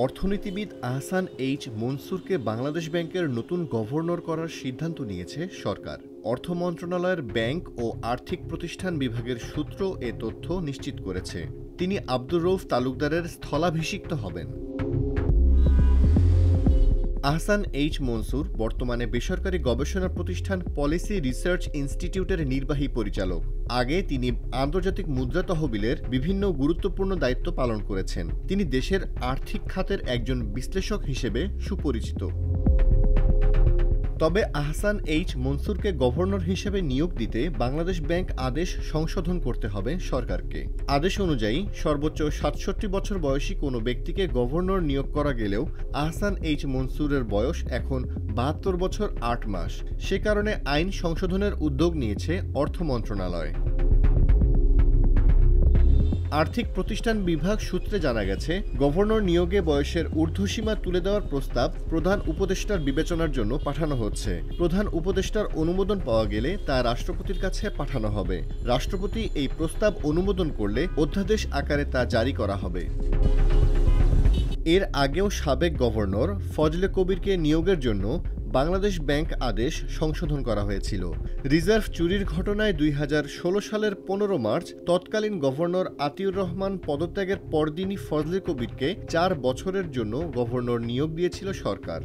অর্থনীতিবিদ আহসান এইচ মনসুরকে বাংলাদেশ ব্যাংকের নতুন গভর্নর করার সিদ্ধান্ত নিয়েছে সরকার। অর্থ মন্ত্রণালয়ের ব্যাংক ও আর্থিক প্রতিষ্ঠান বিভাগের সূত্র এ তথ্য নিশ্চিত করেছে। তিনি আব্দুর রউফ তালুকদারের স্থলাভিষিক্ত হবেন। আহসান এইচ মনসুর বর্তমানে বেসরকারি গবেষণা প্রতিষ্ঠান পলিসি রিসার্চ ইনস্টিটিউটের নির্বাহী পরিচালক। আগে তিনি আন্তর্জাতিক মুদ্রা তহবিলের বিভিন্ন গুরুত্বপূর্ণ দায়িত্ব পালন করেছেন। তিনি দেশের আর্থিক খাতের একজন বিশ্লেষক হিসেবে সুপরিচিত। তবে আহসান এইচ মনসুরকে গভর্নর হিসেবে নিয়োগ দিতে বাংলাদেশ ব্যাংক আদেশ সংশোধন করতে হবে সরকারকে। আদেশ অনুযায়ী সর্বোচ্চ ৬৭ বছর বয়সী কোনো ব্যক্তিকে গভর্নর নিয়োগ করা গেলেও আহসান এইচ মনসুরের বয়স এখন ৭২ বছর ৮ মাস। সে কারণে আইন সংশোধনের উদ্যোগ নিয়েছে অর্থ মন্ত্রণালয়। আর্থিক প্রতিষ্ঠান বিভাগ সূত্রে জানা গেছে, গভর্নর নিয়োগে বয়সের ঊর্ধ্বসীমা তুলে দেওয়ার প্রস্তাব প্রধান উপদেষ্টার বিবেচনার জন্য পাঠানো হচ্ছে। প্রধান উপদেষ্টার অনুমোদন পাওয়া গেলে তা রাষ্ট্রপতির কাছে পাঠানো হবে। রাষ্ট্রপতি এই প্রস্তাব অনুমোদন করলে অধ্যাদেশ আকারে তা জারি করা হবে। এর আগেও সাবেক গভর্নর ফজলে কবিরকে নিয়োগের জন্য বাংলাদেশ ব্যাংক আদেশ সংশোধন করা হয়েছিল। রিজার্ভ চুরির ঘটনায় ২০১৬ সালের ১৫ মার্চ তৎকালীন গভর্নর আতিউর রহমান পদত্যাগের পরদিনই ফজলে কবিরকে ৪ বছরের জন্য গভর্নর নিয়োগ দিয়েছিল সরকার।